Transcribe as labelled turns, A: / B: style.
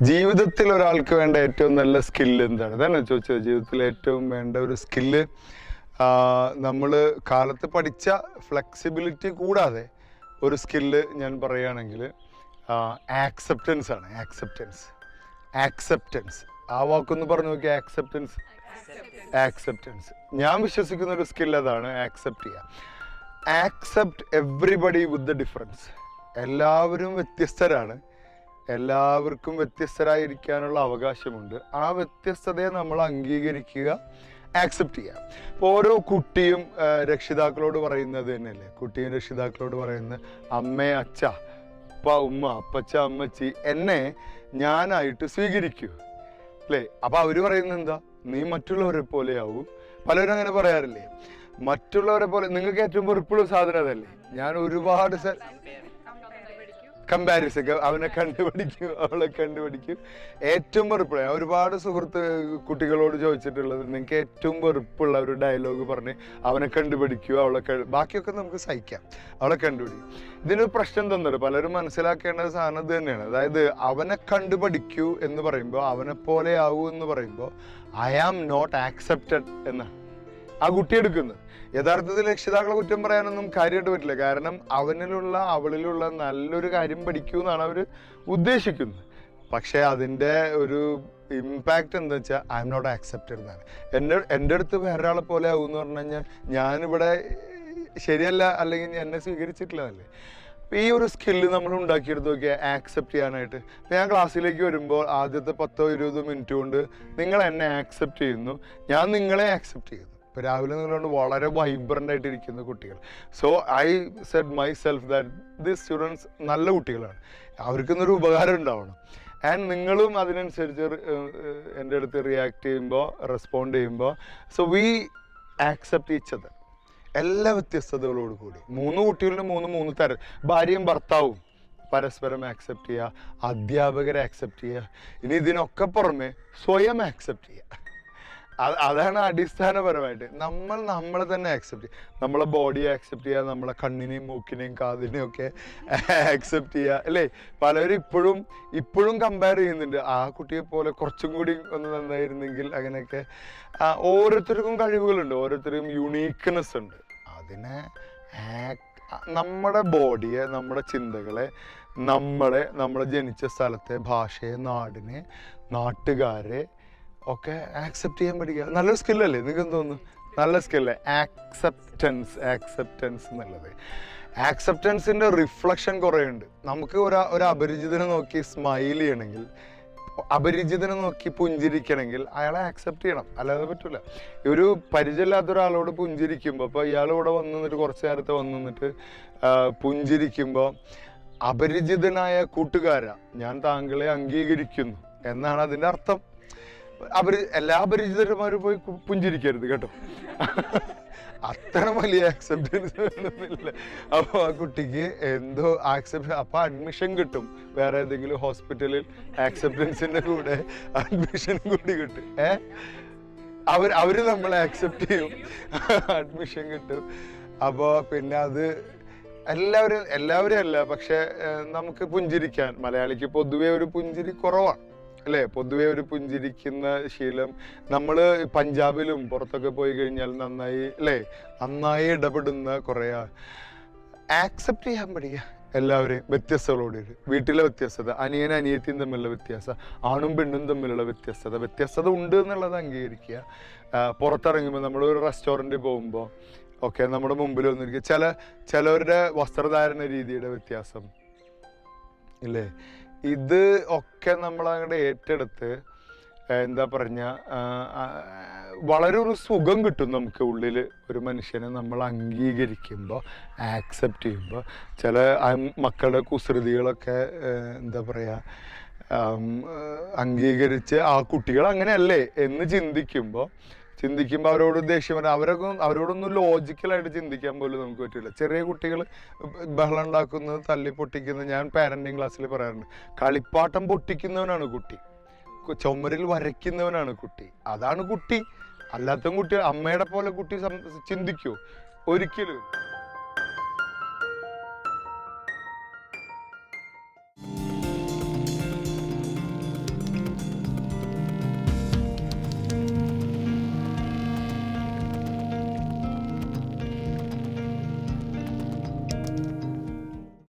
A: ജീവിതത്തിൽ ഒരാൾക്ക് വേണ്ട ഏറ്റവും നല്ല സ്കില്ല് എന്താണ്? അതാണ് ചോദിച്ചത്. ജീവിതത്തിൽ ഏറ്റവും വേണ്ട ഒരു സ്കില്ല് നമ്മൾ കാലത്ത് പഠിച്ച ഫ്ലെക്സിബിലിറ്റി കൂടാതെ ഒരു സ്കില്ല് ഞാൻ പറയുകയാണെങ്കിൽ ആക്സെപ്റ്റൻസ് ആണ്. ആക്സെപ്റ്റൻസ് ആ വാക്കൊന്ന് പറഞ്ഞു നോക്കിയാൽ ആക്സെപ്റ്റൻസ്. ഞാൻ വിശ്വസിക്കുന്ന ഒരു സ്കിൽ അതാണ്, ആക്സെപ്റ്റ് ചെയ്യുക. Accept everybody with the difference. എല്ലാവരും വ്യത്യസ്തരാണ്, എല്ലാവർക്കും വ്യത്യസ്തരായിരിക്കാനുള്ള അവകാശമുണ്ട്. ആ വ്യത്യസ്തതയെ നമ്മൾ അംഗീകരിക്കുക, ആക്സെപ്റ്റ് ചെയ്യുക. ഇപ്പോൾ ഓരോ കുട്ടിയും രക്ഷിതാക്കളോട് പറയുന്നത് തന്നെയല്ലേ, കുട്ടിയും രക്ഷിതാക്കളോട് പറയുന്നത് അമ്മേ അച്ഛ, ഉപ്പ ഉമ്മ, അപ്പച്ച അമ്മച്ചി, എന്നെ ഞാനായിട്ട് സ്വീകരിക്കൂ അല്ലേ. അപ്പം അവർ പറയുന്നത് എന്താ? നീ മറ്റുള്ളവരെ പോലെ ആവൂ. പലരും അങ്ങനെ പറയാറില്ലേ, മറ്റുള്ളവരെ പോലെ. നിങ്ങൾക്ക് ഏറ്റവും വെറുപ്പുള്ള സാധനം അതല്ലേ. ഞാൻ ഒരുപാട് കമ്പാരിസൺ, അവനെ കണ്ടുപിടിക്കും, അവളെ കണ്ടുപിടിക്കും. ഏറ്റവും വെറുപ്പുള്ള, ഞാൻ ഒരുപാട് കുട്ടികളോട് ചോദിച്ചിട്ടുള്ളത്, നിങ്ങൾക്ക് ഏറ്റവും വെറുപ്പുള്ള ഒരു ഡയലോഗ് പറഞ്ഞ് അവനെ കണ്ടുപിടിക്കൂ, അവളെ ബാക്കിയൊക്കെ നമുക്ക് സഹിക്കാം, അവളെ കണ്ടുപിടിക്കും. ഇതിനൊരു പ്രശ്നം തന്നത് പലരും മനസ്സിലാക്കേണ്ട സാധനം ഇത് തന്നെയാണ്. അതായത് അവനെ കണ്ടുപിടിക്കൂ എന്ന് പറയുമ്പോൾ, അവനെ പോലെ ആവൂ എന്ന് പറയുമ്പോൾ ഐ ആം നോട്ട് ആക്സെപ്റ്റഡ് എന്നാണ് ആ കുട്ടി എടുക്കുന്നത്. യഥാർത്ഥത്തിൽ രക്ഷിതാക്കളെ കുറ്റം പറയാനൊന്നും കാര്യമായിട്ട് പറ്റില്ല. കാരണം അവനിലുള്ള അവളിലുള്ള നല്ലൊരു കാര്യം പഠിക്കൂ എന്നാണ് അവർ ഉദ്ദേശിക്കുന്നത്. പക്ഷേ അതിൻ്റെ ഒരു ഇമ്പാക്റ്റ് എന്താ വെച്ചാൽ ഐ എം നോട്ട് ആക്സെപ്റ്റഡ് എന്നാണ്. എൻ്റെ അടുത്ത് വേറൊരാളെ പോലെ ആവും എന്ന് പറഞ്ഞു കഴിഞ്ഞാൽ ഞാനിവിടെ ശരിയല്ല, അല്ലെങ്കിൽ എന്നെ സ്വീകരിച്ചിട്ടില്ല എന്നല്ലേ. ഈ ഒരു സ്കില്ല് നമ്മൾ ഉണ്ടാക്കിയെടുത്ത് നോക്കിയാൽ ആക്സെപ്റ്റ് ചെയ്യാനായിട്ട്. ഞാൻ ക്ലാസ്സിലേക്ക് വരുമ്പോൾ ആദ്യത്തെ 10-20 മിനിറ്റ് കൊണ്ട് നിങ്ങൾ എന്നെ ആക്സെപ്റ്റ് ചെയ്യുന്നു, ഞാൻ നിങ്ങളെ ആക്സെപ്റ്റ് ചെയ്യുന്നു. ഇപ്പോൾ രാവിലെ നിങ്ങളുകൊണ്ട് വളരെ വൈബ്രൻ്റ് ആയിട്ടിരിക്കുന്ന കുട്ടികൾ. So I said my self that this students നല്ല കുട്ടികളാണ്, അവർക്കൊന്നൊരു ഉപകാരം ഉണ്ടാവണം. ആൻഡ് നിങ്ങളും അതിനനുസരിച്ച് എൻ്റെ അടുത്ത് റിയാക്ട് ചെയ്യുമ്പോൾ, റെസ്പോണ്ട് ചെയ്യുമ്പോൾ, so we accept each other. എല്ലാ വ്യത്യസ്തതകളോട് കൂടി 3 കുട്ടികളുടെ 3 തരം. ഭാര്യയും ഭർത്താവും പരസ്പരം ആക്സെപ്റ്റ് ചെയ്യുക, അധ്യാപകരെ ആക്സെപ്റ്റ് ചെയ്യുക. ഇനി ഇതിനൊക്കെ പുറമെ സ്വയം ആക്സെപ്റ്റ് ചെയ്യുക. അതാണ് അടിസ്ഥാനപരമായിട്ട്. നമ്മളെ തന്നെ ആക്സെപ്റ്റ് ചെയ്യുക, നമ്മളെ ബോഡിയെ ആക്സെപ്റ്റ് ചെയ്യുക, നമ്മളെ കണ്ണിനെയും മൂക്കിനെയും കാതിനെയും ഒക്കെ ആക്സെപ്റ്റ് ചെയ്യുക അല്ലേ. പലരും ഇപ്പോഴും കമ്പയർ ചെയ്യുന്നുണ്ട്, ആ കുട്ടിയെ പോലെ കുറച്ചും കൂടി ഒന്ന് നന്നായിരുന്നെങ്കിൽ അങ്ങനെയൊക്കെ. ഓരോരുത്തർക്കും കഴിവുകളുണ്ട്, ഓരോരുത്തർക്കും യുണീക്ക്നെസ് ഉണ്ട്. അതിനെ നമ്മുടെ ബോഡിയെ, നമ്മുടെ ചിന്തകളെ, നമ്മളെ ജനിച്ച സ്ഥലത്തെ, ഭാഷയെ, നാടിനെ, നാട്ടുകാരെ ഒക്കെ ആക്സെപ്റ്റ് ചെയ്യാൻ പഠിക്കുക. നല്ലൊരു സ്കില്ലല്ലേ? നിങ്ങൾക്ക് എന്ത് തോന്നുന്നു? നല്ല സ്കില്ലേ ആക്സെപ്റ്റൻസ് എന്നുള്ളത്. ആക്സെപ്റ്റൻസിൻ്റെ റിഫ്ലക്ഷൻ കുറേ ഉണ്ട്. നമുക്ക് ഒരു അപരിചിതനെ നോക്കി സ്മൈൽ ചെയ്യണമെങ്കിൽ, അപരിചിതനെ നോക്കി പുഞ്ചിരിക്കണമെങ്കിൽ അയാളെ ആക്സെപ്റ്റ് ചെയ്യണം, അല്ലാതെ പറ്റില്ല. ഒരു പരിചയമില്ലാത്ത ഒരാളോട് പുഞ്ചിരിക്കുമ്പോൾ, ഇപ്പോൾ ഇയാളിവിടെ വന്നിട്ട് കുറച്ച് നേരത്തെ വന്നിട്ട് പുഞ്ചിരിക്കുമ്പോൾ, അപരിചിതനായ കൂട്ടുകാരാ, ഞാൻ താങ്കളെ അംഗീകരിക്കുന്നു എന്നാണ് അതിൻ്റെ അർത്ഥം. എല്ലാ അപരിചിതന്മാരും പോയി പുഞ്ചിരിക്കരുത് കേട്ടോ, അത്ര വലിയ ആക്സെപ്റ്റൻസ് വേണമെന്നില്ല. അപ്പോൾ ആ കുട്ടിക്ക് എന്തോ അപ്പോൾ അഡ്മിഷൻ കിട്ടും വേറെ ഏതെങ്കിലും ഹോസ്പിറ്റലിൽ. ആക്സെപ്റ്റൻസിൻ്റെ കൂടെ അഡ്മിഷൻ കൂടി കിട്ടും. അവര് നമ്മളെ ആക്സെപ്റ്റ് ചെയ്യും, അഡ്മിഷൻ കിട്ടും. അപ്പോൾ പിന്നെ അത് എല്ലാവരും അല്ല, പക്ഷെ നമുക്ക് പുഞ്ചിരിക്കാൻ, മലയാളിക്ക് പൊതുവെ ഒരു പുഞ്ചിരി കുറവാണ് അല്ലേ. പൊതുവെ ഒരു പുഞ്ചിരിക്കുന്ന ശീലം നമ്മൾ പഞ്ചാബിലും പുറത്തൊക്കെ പോയി കഴിഞ്ഞാൽ നന്നായി ഇടപെടുന്ന കുറേ. ആക്സെപ്റ്റ് ചെയ്യാൻ പഠിക്കുക എല്ലാവരെയും, വ്യത്യസ്തകളോട്. വീട്ടിലെ വ്യത്യസ്തത, അനിയത്തിയും തമ്മിലുള്ള വ്യത്യാസം, ആണും പെണ്ണും തമ്മിലുള്ള വ്യത്യസ്തത ഉണ്ട് എന്നുള്ളത് അംഗീകരിക്കുക. പുറത്തിറങ്ങുമ്പോൾ നമ്മളൊരു റെസ്റ്റോറൻറ്റിൽ പോകുമ്പോൾ ഒക്കെ നമ്മുടെ മുമ്പിൽ വന്നിരിക്കുക ചിലവരുടെ വസ്ത്രധാരണ രീതിയുടെ വ്യത്യാസം ഇല്ലേ. ഇത് ഒക്കെ നമ്മളങ്ങോട്ട് ഏറ്റെടുത്ത് എന്താ പറഞ്ഞ വളരെ ഒരു സുഖം കിട്ടും നമുക്ക് ഉള്ളിൽ. ഒരു മനുഷ്യനെ നമ്മൾ അംഗീകരിക്കുമ്പോൾ, ആക്സെപ്റ്റ് ചെയ്യുമ്പോൾ, ചില മക്കളുടെ കുസൃതികളൊക്കെ എന്താ പറയുക അംഗീകരിച്ച് ആ കുട്ടികൾ അങ്ങനെയല്ലേ എന്ന് ചിന്തിക്കുമ്പോൾ അവരോട് ദേഷ്യം വരാം. അവരോടൊന്നും ലോജിക്കലായിട്ട് ചിന്തിക്കാൻ പോലും നമുക്ക് പറ്റില്ല. ചെറിയ കുട്ടികൾ ബഹളം ഉണ്ടാക്കുന്നത്, തല്ലി പൊട്ടിക്കുന്നത്, ഞാൻ പാരന്റിങ് ക്ലാസ്സിൽ പറയാറുണ്ട്, കളിപ്പാട്ടം പൊട്ടിക്കുന്നവനാണ് കുട്ടി, ചുമരിൽ വരയ്ക്കുന്നവനാണ് കുട്ടി. അതാണ് കുട്ടി. അല്ലാത്ത കുട്ടി അമ്മയുടെ പോലെ കുട്ടി ചിന്തിക്കുമോ? ഒരിക്കലും.